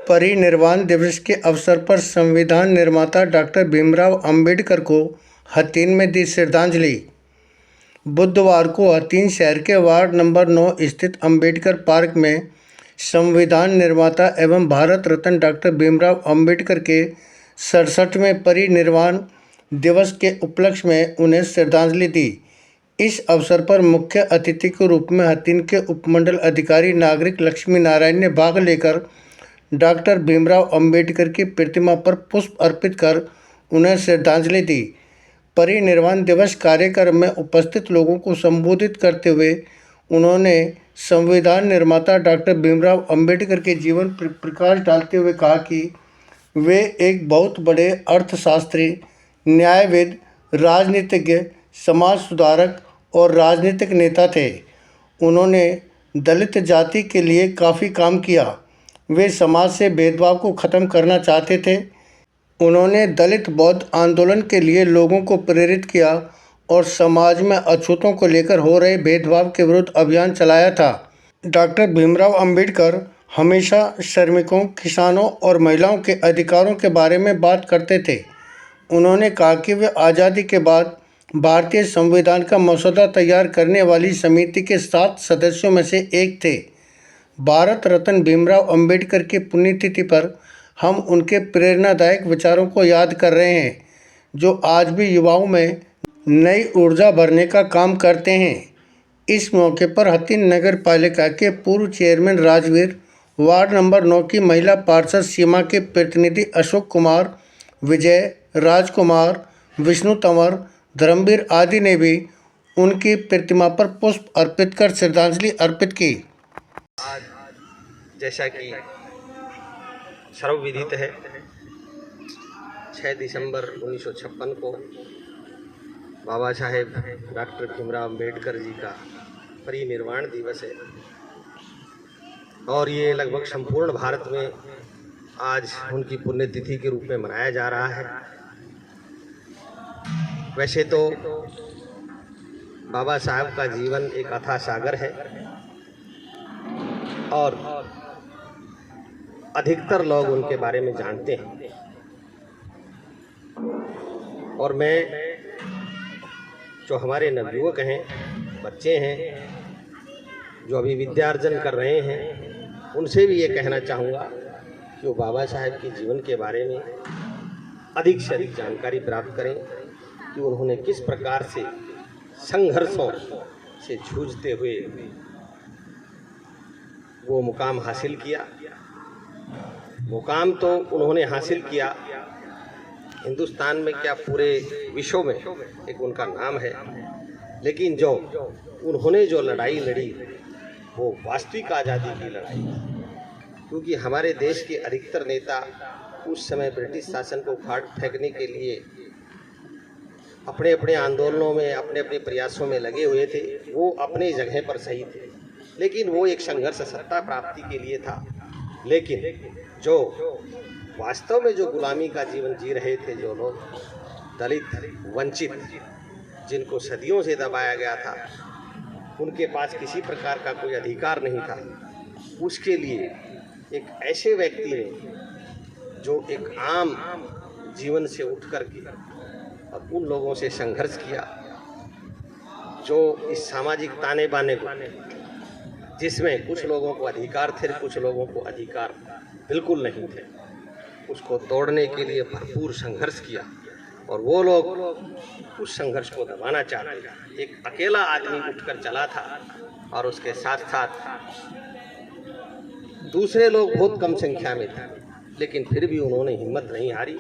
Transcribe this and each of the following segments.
परिनिर्वाण दिवस के अवसर पर संविधान निर्माता डॉक्टर भीमराव अंबेडकर को हथीन में दी श्रद्धांजलि। बुधवार को हथीन शहर के वार्ड नंबर 9 स्थित अंबेडकर पार्क में संविधान निर्माता एवं भारत रत्न डॉक्टर भीमराव अंबेडकर के 67वें परिनिर्वाण दिवस के उपलक्ष्य में उन्हें श्रद्धांजलि दी। इस अवसर पर मुख्य अतिथि के रूप में हथीन के उपमंडल अधिकारी नागरिक लक्ष्मी नारायण ने भाग लेकर डॉक्टर भीमराव अंबेडकर की प्रतिमा पर पुष्प अर्पित कर उन्हें श्रद्धांजलि दी। परिनिर्वाण दिवस कार्यक्रम में उपस्थित लोगों को संबोधित करते हुए उन्होंने संविधान निर्माता डॉक्टर भीमराव अंबेडकर के जीवन पर प्रकाश डालते हुए कहा कि वे एक बहुत बड़े अर्थशास्त्री, न्यायविद, राजनीतिज्ञ, समाज सुधारक और राजनीतिक नेता थे। उन्होंने दलित जाति के लिए काफ़ी काम किया। वे समाज से भेदभाव को ख़त्म करना चाहते थे। उन्होंने दलित बौद्ध आंदोलन के लिए लोगों को प्रेरित किया और समाज में अछूतों को लेकर हो रहे भेदभाव के विरुद्ध अभियान चलाया था। डॉक्टर भीमराव अंबेडकर हमेशा श्रमिकों, किसानों और महिलाओं के अधिकारों के बारे में बात करते थे। उन्होंने कहा कि वे आज़ादी के बाद भारतीय संविधान का मसौदा तैयार करने वाली समिति के 7 सदस्यों में से एक थे। भारत रत्न भीमराव अंबेडकर की पुण्यतिथि पर हम उनके प्रेरणादायक विचारों को याद कर रहे हैं, जो आज भी युवाओं में नई ऊर्जा भरने का काम करते हैं। इस मौके पर हथीन नगर पालिका के पूर्व चेयरमैन राजवीर, वार्ड नंबर 9 की महिला पार्षद सीमा के प्रतिनिधि अशोक कुमार, विजय, राजकुमार, विष्णु तंवर, धर्मवीर आदि ने भी उनकी प्रतिमा पर पुष्प अर्पित कर श्रद्धांजलि अर्पित की। आज जैसा कि सर्वविदित है, 6 दिसंबर 1956 को बाबा साहेब डॉक्टर भीमराव अंबेडकर जी का परिनिर्वाण दिवस है और ये लगभग संपूर्ण भारत में आज उनकी पुण्यतिथि के रूप में मनाया जा रहा है। वैसे तो बाबा साहब का जीवन एक अथाह सागर है और अधिकतर लोग उनके बारे में जानते हैं और मैं जो हमारे नवयुवक हैं, बच्चे हैं जो अभी विद्यार्जन कर रहे हैं, उनसे भी ये कहना चाहूँगा कि वो बाबा साहब के जीवन के बारे में अधिक से अधिक जानकारी प्राप्त करें कि उन्होंने किस प्रकार से संघर्षों से जूझते हुए वो मुकाम हासिल किया। मुकाम तो उन्होंने हासिल किया, हिंदुस्तान में क्या पूरे विश्व में एक उनका नाम है, लेकिन जो उन्होंने जो लड़ाई लड़ी वो वास्तविक आज़ादी की लड़ाई, क्योंकि हमारे देश के अधिकतर नेता उस समय ब्रिटिश शासन को उखाड़ फेंकने के लिए अपने अपने आंदोलनों में, अपने अपने प्रयासों में लगे हुए थे। वो अपने जगह पर सही थे, लेकिन वो एक संघर्ष सत्ता प्राप्ति के लिए था। लेकिन जो वास्तव में जो गुलामी का जीवन जी रहे थे, जो लोग दलित, वंचित, जिनको सदियों से दबाया गया था, उनके पास किसी प्रकार का कोई अधिकार नहीं था, उसके लिए एक ऐसे व्यक्ति ने जो एक आम जीवन से उठ कर के और उन लोगों से संघर्ष किया जो इस सामाजिक ताने बाने को, जिसमें कुछ लोगों को अधिकार थे, कुछ लोगों को अधिकार बिल्कुल नहीं थे, उसको तोड़ने के लिए भरपूर संघर्ष किया और वो लोग उस संघर्ष को दबाना चाहते थे। एक अकेला आदमी उठकर चला था और उसके साथ साथ दूसरे लोग बहुत कम संख्या में थे, लेकिन फिर भी उन्होंने हिम्मत नहीं हारी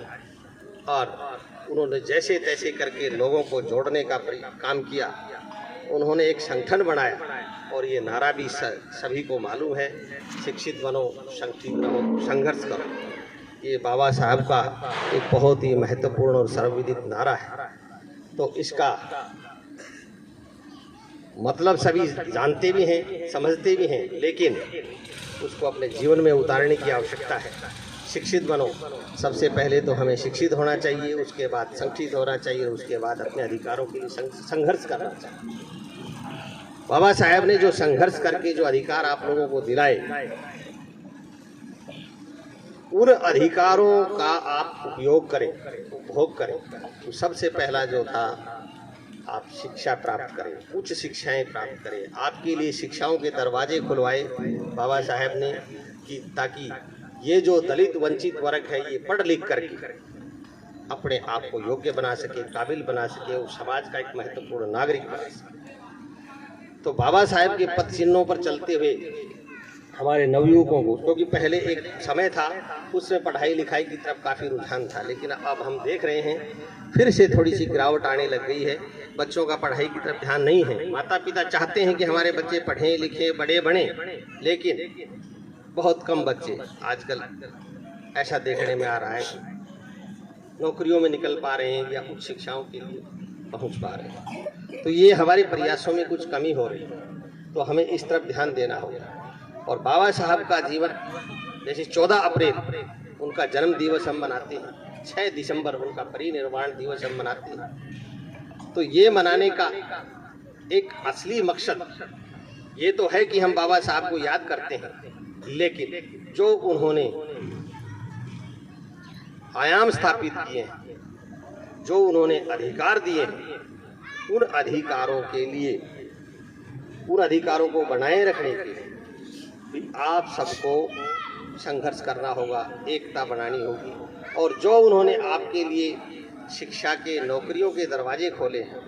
और उन्होंने जैसे तैसे करके लोगों को जोड़ने का काम किया। उन्होंने एक संगठन बनाया और ये नारा भी सभी को मालूम है, शिक्षित बनो, संगठित रहो, संघर्ष करो। ये बाबा साहब का एक बहुत ही महत्वपूर्ण और सर्वविदित नारा है। तो इसका मतलब सभी जानते भी हैं, समझते भी हैं, लेकिन उसको अपने जीवन में उतारने की आवश्यकता है। शिक्षित बनो, सबसे पहले तो हमें शिक्षित होना चाहिए, उसके बाद संगठित होना चाहिए, उसके बाद अपने अधिकारों के लिए संघर्ष करना चाहिए। बाबा साहब ने जो संघर्ष करके जो अधिकार आप लोगों को दिलाए, उन अधिकारों का आप उपयोग करें, उपभोग करें। तो सबसे पहला जो था, आप शिक्षा प्राप्त करें, उच्च शिक्षाएं प्राप्त करें। आपके लिए शिक्षाओं के दरवाजे खुलवाए बाबा साहेब ने कि ताकि ये जो दलित वंचित वर्ग है ये पढ़ लिख करके अपने आप को योग्य बना सके, काबिल बना सके, उस समाज का एक महत्वपूर्ण नागरिक बना सके। तो बाबा साहेब के पथ चिन्हों पर चलते हुए हमारे नवयुवकों को, क्योंकि पहले एक समय था उसमें पढ़ाई लिखाई की तरफ काफ़ी रुझान था, लेकिन अब हम देख रहे हैं फिर से थोड़ी सी गिरावट आने लग गई है। बच्चों का पढ़ाई की तरफ ध्यान नहीं है। माता पिता चाहते हैं कि हमारे बच्चे पढ़ें लिखें बड़े बने, लेकिन बहुत कम बच्चे आजकल ऐसा देखने में आ रहा है नौकरियों में निकल पा रहे हैं या उच्च शिक्षाओं के लिए पहुंच पा रहे हैं। तो ये हमारे प्रयासों में कुछ कमी हो रही है, तो हमें इस तरफ ध्यान देना होगा। और बाबा साहब का जीवन, जैसे 14 अप्रैल उनका जन्म दिवस हम मनाते हैं, 6 दिसंबर उनका परिनिर्वाण दिवस हम मनाते हैं। तो ये मनाने का एक असली मकसद ये तो है कि हम बाबा साहब को याद करते हैं, लेकिन जो उन्होंने आयाम स्थापित किए हैं, जो उन्होंने अधिकार दिए हैं, उन अधिकारों के लिए, उन अधिकारों को बनाए रखने के लिए भी आप सबको संघर्ष करना होगा, एकता बनानी होगी। और जो उन्होंने आपके लिए शिक्षा के, नौकरियों के दरवाजे खोले हैं,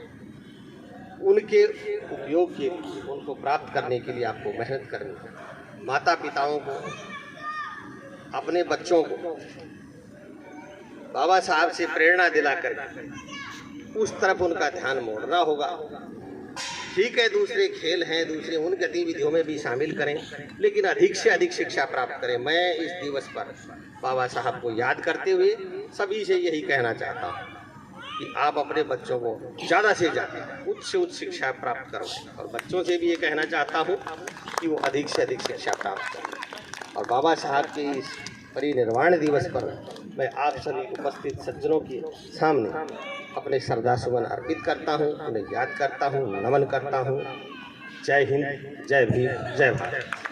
उनके उपयोग के लिए, उनको प्राप्त करने के लिए आपको मेहनत करनी है। माता पिताओं को, अपने बच्चों को बाबा साहब से प्रेरणा दिलाकर उस तरफ उनका ध्यान मोड़ना होगा। ठीक है, दूसरे खेल हैं, दूसरे उन गतिविधियों में भी शामिल करें, लेकिन अधिक से अधिक शिक्षा प्राप्त करें। मैं इस दिवस पर बाबा साहब को याद करते हुए सभी से यही कहना चाहता हूँ कि आप अपने बच्चों को ज़्यादा से ज़्यादा उच्च से उच्च शिक्षा प्राप्त करो, और बच्चों से भी ये कहना चाहता हूँ कि वो अधिक से अधिक शिक्षा प्राप्त करें। और बाबा साहब के इस परिनिर्वाण दिवस पर मैं आप सभी उपस्थित सज्जनों के सामने अपने श्रद्धासुमन अर्पित करता हूँ, उन्हें याद करता हूँ, नमन करता हूँ। जय हिंद, जय भीम, जय भारत।